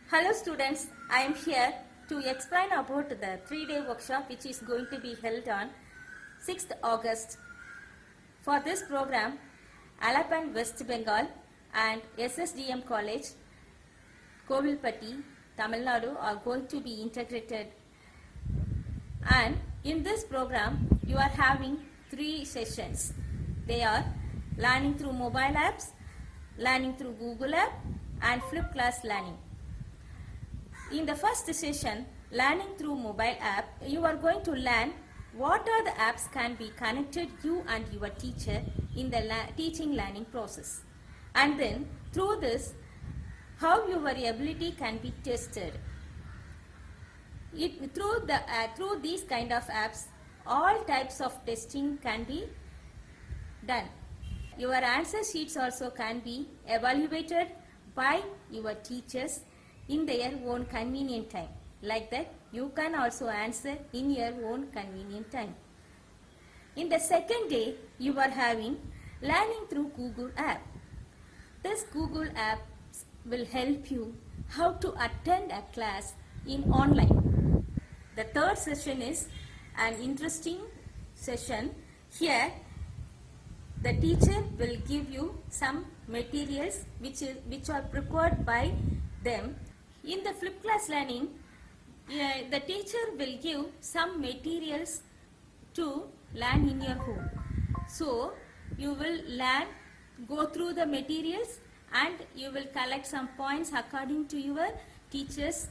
Hello students, I am here to explain about the 3-day workshop which is going to be held on 6th August. For this program, Alapan West Bengal and SSDM College, Kovilpatti, Tamil Nadu are going to be integrated. And in this program, you are having 3 sessions. They are learning through mobile apps, learning through Google app and flipped class learning. In the first session, learning through mobile app, you are going to learn what are the apps can be connected you and your teacher in the teaching learning process. And then through this, how your ability can be tested. Through these kind of apps, all types of testing can be done. Your answer sheets also can be evaluated by your teachers in their own convenient time. Like that, you can also answer in your own convenient time. In the second day, you are having learning through Google app. This Google app will help you how to attend a class in online. The third session is an interesting session. Here, the teacher will give you some materials which are prepared by them. In the flipped class learning, the teacher will give some materials to learn in your home. So, you will go through the materials and you will collect some points according to your teacher's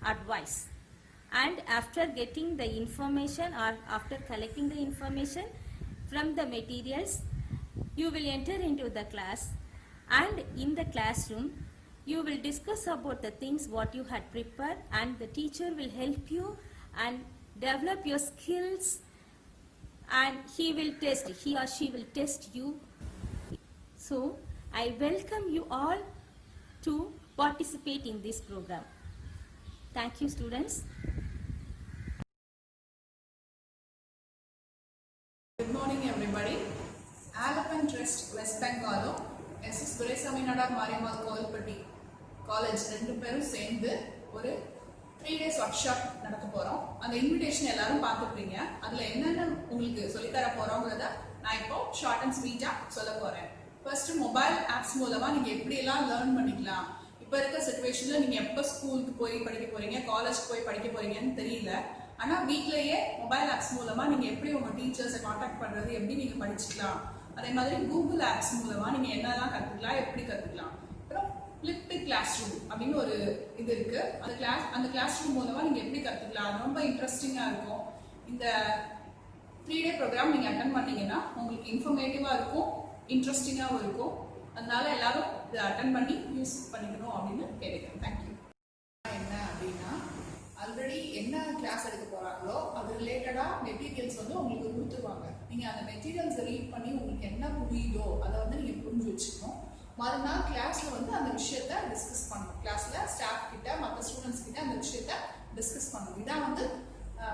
advice. And after getting the information or after collecting the information from the materials, you will enter into the class, and in the classroom, you will discuss about the things what you had prepared, and the teacher will help you and develop your skills, and he or she will test you. So, I welcome you all to participate in this program. Thank you, students. Good morning, everybody. Alapan Trust West Bengal, SS Duresaminada Mariammal Kovilpatti College ரெண்டு பேரும் சேர்ந்து ஒரு 3 days workshop நடத்த போறோம். அந்த invitation எல்லாரும் பார்த்துப்பீங்க. அதுல என்னென்ன உங்களுக்கு சொல்லி தர போறோம்ங்கறத நான் இப்போ ஷார்ட் அண்ட் ஸ்வீட்டா சொல்ல போறேன். ஃபர்ஸ்ட் மொபைல் ஆப்ஸ் மூலமா நீங்க எப்படி எல்லாம் லேர்ன் பண்ணிக்கலாம். இப்போ இருக்க சிச்சுவேஷன்ல நீங்க எப்ப ஸ்கூலுக்கு போய் படிக்க போறீங்க, காலேஜ் போய் படிக்க போறீங்கன்னு தெரியல. ஆனா வீட்லயே மொபைல் ஆப்ஸ் மூலமா நீங்க எப்படி உங்க டீச்சர்ஸை காண்டாக்ட் பண்றது, எப்படி நீங்க படிச்சுக்கலாம். அதே மாதிரி கூகுள் ஆப்ஸ் மூலமா நீங்க என்னெல்லாம் கத்துக்கலாம், எப்படி கத்துக்கலாம். அப்புறம் ஃபிளிப்டு கிளாஸ் ரூம் அப்படின்னு ஒரு இது இருக்கு. அந்த கிளாஸ் ரூம் மூலமா நீங்க எப்படி கத்துக்கலாம், ரொம்ப இன்ட்ரெஸ்டிங்கா இருக்கும். இந்த 3 day ப்ரோக்ராம் நீங்க அட்டெண்ட் பண்ணீங்கன்னா உங்களுக்கு இன்ஃபர்மேட்டிவா இருக்கும், இன்ட்ரெஸ்டிங்காகவும் இருக்கும். அதனால எல்லாரும் இதை அட்டெண்ட் பண்ணி யூஸ் பண்ணிக்கணும் அப்படின்னு கேட்குறேன். தேங்க்யூ. என்ன அப்படின்னா, ஆல்ரெடி என்ன கிளாஸ் எடுக்க போறாங்களோ அது ரிலேட்டடா மெட்டீரியல்ஸ் வந்து உங்களுக்கு கொடுத்துருவாங்க. நீங்க அந்த மெட்டீரியல்ஸ் ரீட் பண்ணி உங்களுக்கு என்ன புரியுதோ அதை வந்து நீங்க புரிஞ்சு வச்சுக்கணும். மறுநாள் கிளாஸ்ல வந்து அந்த விஷயத்த டிஸ்கஸ் பண்ணணும். கிளாஸ்ல ஸ்டாஃப் கிட்ட, மற்ற ஸ்டூடெண்ட்ஸ் கிட்ட அந்த விஷயத்த டிஸ்கஸ் பண்ணணும். இதான் வந்து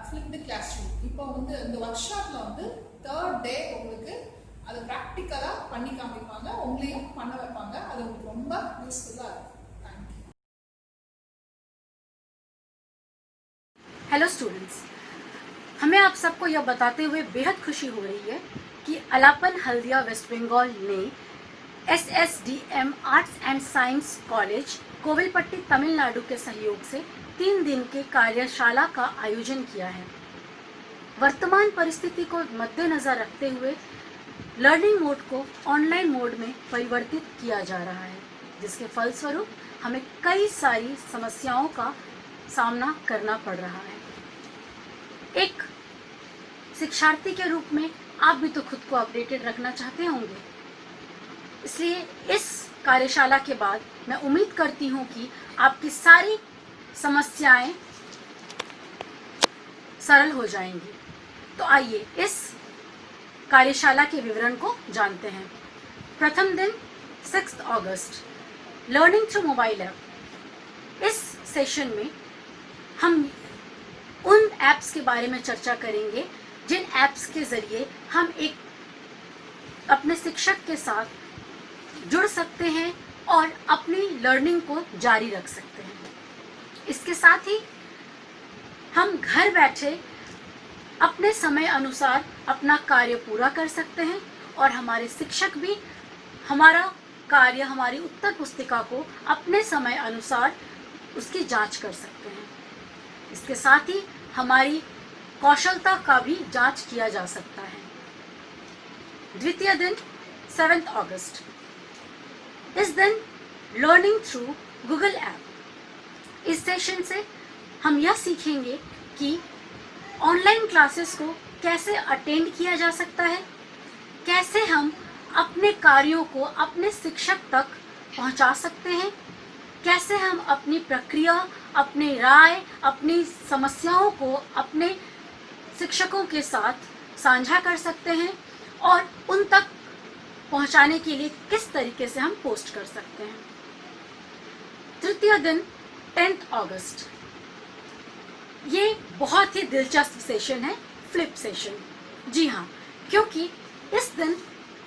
ஃபிளிப்டு கிளாஸ் ரூம். இப்போ வந்து இந்த ஒர்க் ஷாப்ல வந்து 3rd day உங்களுக்கு அதை ப்ராக்டிக்கலா பண்ணி காமிப்பாங்க, உங்களையும் பண்ண வைப்பாங்க. அது உங்களுக்கு ரொம்ப யூஸ்ஃபுல்லா இருக்கும். हेलो स्टूडेंट्स, हमें आप सबको यह बताते हुए बेहद खुशी हो रही है कि अलापन हल्दिया वेस्ट बंगाल ने SSDM arts and science college Kovilpatti Tamil Nadu के सहयोग से 3 दिन के कार्यशाला का आयोजन किया है। वर्तमान परिस्थिति को मद्देनजर रखते हुए लर्निंग मोड को ऑनलाइन मोड में परिवर्तित किया जा रहा है, जिसके फलस्वरूप हमें कई सारी समस्याओं का सामना करना पड़ रहा है। एक शिक्षार्थी के रूप में आप भी तो खुद को अपडेटेड रखना चाहते होंगे, इसलिए इस कार्यशाला के बाद मैं उम्मीद करती हूँ कि आपकी सारी समस्याएं सरल हो जाएंगी। तो आइए इस कार्यशाला के विवरण को जानते हैं। प्रथम दिन 6 अगस्त, लर्निंग थ्रू मोबाइल ऐप। इस सेशन में हम उन ऐप्स के बारे में चर्चा करेंगे जिन ऐप्स के जरिए हम एक अपने शिक्षक के साथ जुड़ सकते हैं और अपनी लर्निंग को जारी रख सकते हैं। इसके साथ ही हम घर बैठे अपने समय अनुसार अपना कार्य पूरा कर सकते हैं और हमारे शिक्षक भी हमारा कार्य, हमारी उत्तर पुस्तिका को अपने समय अनुसार उसकी जांच कर सकते हैं। इसके साथ ही हमारी कौशलता का भी जांच किया जा सकता है। द्वितीय दिन 7 अगस्त, इस दिन लर्निंग थ्रू गूगल ऐप। इस सेशन से हम यह सीखेंगे कि ऑनलाइन क्लासेस को कैसे अटेंड किया जा सकता है, कैसे हम अपने कार्यों को अपने शिक्षक तक पहुंचा सकते हैं, कैसे हम अपनी प्रक्रिया, अपनी राय, अपनी समस्याओं को अपने शिक्षकों के साथ साझा कर सकते हैं और उन तक पहुंचाने के लिए किस तरीके से हम पोस्ट कर सकते हैं। तृतीय दिन 10 अगस्त, ये बहुत ही दिलचस्प सेशन है, फ्लिप सेशन। जी हाँ, क्योंकि इस दिन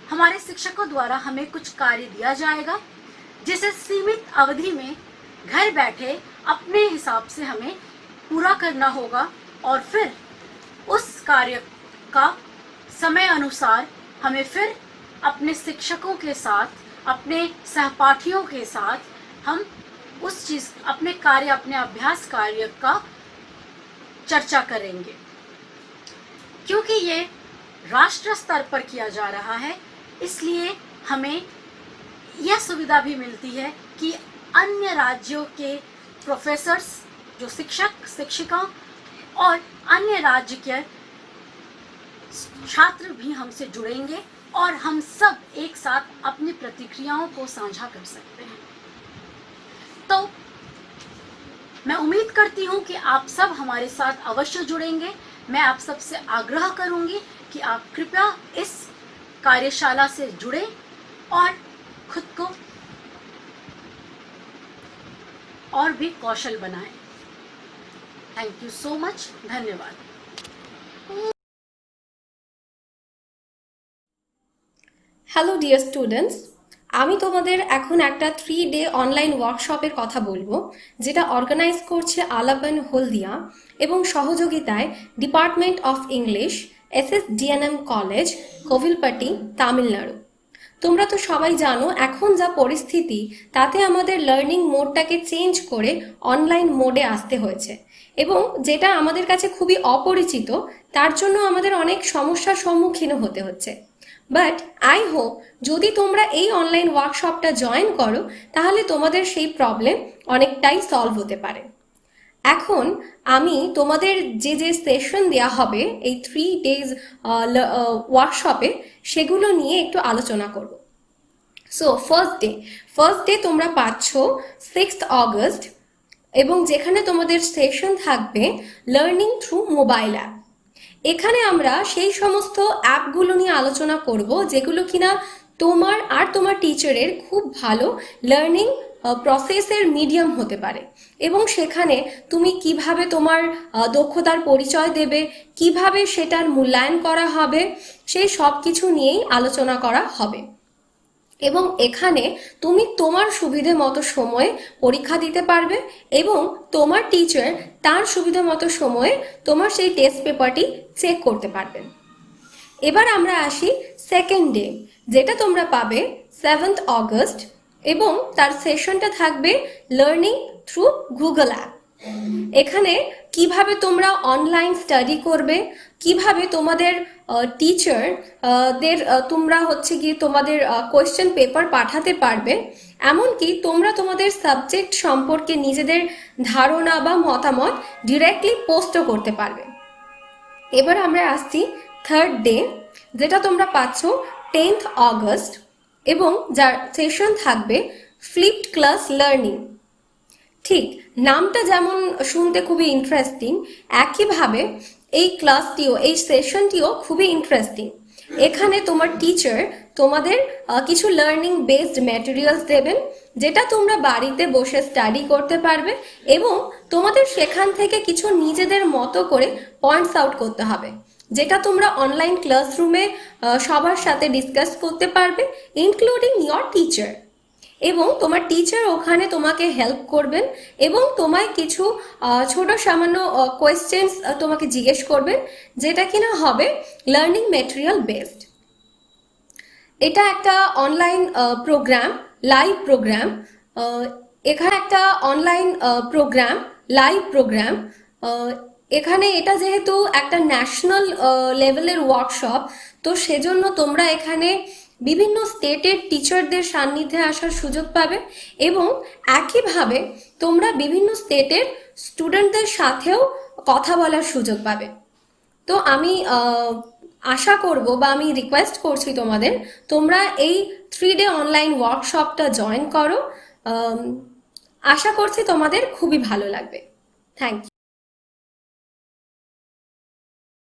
हमारे शिक्षकों द्वारा हमें कुछ कार्य दिया जाएगा जिसे सीमित अवधि में घर बैठे अपने हिसाब से हमें पूरा करना होगा और फिर उस कार्य का समय अनुसार हमें फिर अपने शिक्षकों के साथ, अपने सहपाठियों के साथ हम उस चीज, अपने कार्य, अपने अभ्यास कार्य का चर्चा करेंगे। क्योंकि ये राष्ट्र स्तर पर किया जा रहा है, इसलिए हमें यह सुविधा भी मिलती है कि अन्य राज्यों के प्रोफेसर्स, जो शिक्षक, शिक्षिका और अन्य राज्य के छात्र भी हमसे जुड़ेंगे और हम सब एक साथ अपनी प्रतिक्रियाओं को साझा कर सकते हैं। तो मैं उम्मीद करती हूँ कि आप सब हमारे साथ अवश्य जुड़ेंगे। मैं आप सबसे आग्रह करूँगी कि आप कृपया इस कार्यशाला से जुड़ें और खुद को और भी कौशल बनाएं। Thank you so much. धन्यवाद। হ্যালো ডিয়ার স্টুডেন্টস, আমি তোমাদের এখন একটা 3 ডে অনলাইন ওয়ার্কশপের কথা বলবো, যেটা অর্গানাইজ করছে আলাপন হলদিয়া এবং সহযোগিতায় department of English, SSDNM college, Kovilpatti, Tamil Nadu. তোমরা তো সবাই জানো এখন যা পরিস্থিতি, তাতে আমাদের লার্নিং মোডটাকে চেঞ্জ করে অনলাইন মোডে আসতে হয়েছে এবং যেটা আমাদের কাছে খুবই অপরিচিত, তার জন্য আমাদের অনেক সমস্যার সম্মুখীন হতে হচ্ছে। বাট আই হোপ যদি তোমরা এই অনলাইন ওয়ার্কশপটা জয়েন করো তাহলে তোমাদের সেই প্রবলেম অনেকটাই সলভ হতে পারে। এখন আমি তোমাদের যে যে সেশন দেওয়া হবে এই 3 ডেজ ওয়ার্কশপে, সেগুলো নিয়ে একটু আলোচনা করব। সো ফার্স্ট ডে তোমরা পাচ্ছ 6 অগস্ট এবং যেখানে তোমাদের সেশন থাকবে লার্নিং থ্রু মোবাইল অ্যাপ। এখানে আমরা সেই সমস্ত অ্যাপগুলো নিয়ে আলোচনা করব যেগুলো কিনা তোমার আর তোমার টিচারের খুব ভালো লার্নিং প্রসেসের মিডিয়াম হতে পারে এবং সেখানে তুমি কিভাবে তোমার দক্ষতার পরিচয় দেবে, কিভাবে সেটার মূল্যায়ন করা হবে, সেই সব কিছু নিয়েই আলোচনা করা হবে। এবং এখানে তুমি তোমার সুবিধে মতো সময়ে পরীক্ষা দিতে পারবে এবং তোমার টিচার তার সুবিধে মতো সময়ে তোমার সেই টেস্ট পেপারটি চেক করতে পারবেন। এবার আমরা আসি সেকেন্ড ডে, যেটা তোমরা পাবে 7 অগস্ট এবং তার সেশনটা থাকবে লার্নিং থ্রু গুগল অ্যাপ। এখানে কিভাবে তোমরা অনলাইন স্টাডি করবে, কিভাবে তোমাদের টিচারদের তোমরা হচ্ছে কি তোমাদের কোয়েশ্চেন পেপার পাঠাতে পারবে, এমনকি তোমরা তোমাদের সাবজেক্ট সম্পর্কে নিজেদের ধারণা বা মতামত ডিরেক্টলি পোস্টও করতে পারবে। এবার আমরা আসছি থার্ড ডে, যেটা তোমরা পাচ্ছ 10 অগস্ট এবং যার সেশন থাকবে ফ্লিপড ক্লাস লার্নিং। ঠিক নামটা যেমন শুনতে খুবই ইন্টারেস্টিং, একইভাবে এই ক্লাসটিও, এই সেশনটিও খুবই ইন্টারেস্টিং। এখানে তোমার টিচার তোমাদের কিছু লার্নিং বেসড ম্যাটেরিয়ালস দেবেন, যেটা তোমরা বাড়িতে বসে স্টাডি করতে পারবে এবং তোমাদের সেখান থেকে কিছু নিজেদের মতো করে পয়েন্টস আউট করতে হবে, যেটা তোমরা অনলাইন ক্লাসরুমে সবার সাথে ডিসকাস করতে পারবে, ইনক্লুডিং ইয়োর টিচার। এবং তোমার টিচার ওখানে তোমাকে হেল্প করবেন এবং তোমায় কিছু ছোট সামান্য কোয়েশ্চেন্স তোমাকে জিজ্ঞেস করবেন, যেটা কিনা হবে লার্নিং মেটেরিয়াল বেসড। এটা একটা অনলাইন প্রোগ্রাম, লাইভ প্রোগ্রাম। এখানে একটা অনলাইন প্রোগ্রাম, লাইভ প্রোগ্রাম। এখানে এটা যেহেতু একটা ন্যাশনাল লেভেলের ওয়ার্কশপ, তো সেজন্য তোমরা এখানে বিভিন্ন স্টেটের টিচারদের সান্নিধ্যে আসার সুযোগ পাবে এবং একইভাবে তোমরা বিভিন্ন স্টেটের স্টুডেন্টদের সাথেও কথা বলার সুযোগ পাবে। তো আমি আশা করব বা আমি রিকোয়েস্ট করছি তোমাদের, তোমরা এই 3 ডে অনলাইন ওয়ার্কশপটা জয়েন করো। আশা করছি তোমাদের খুবই ভালো লাগবে। Thank you.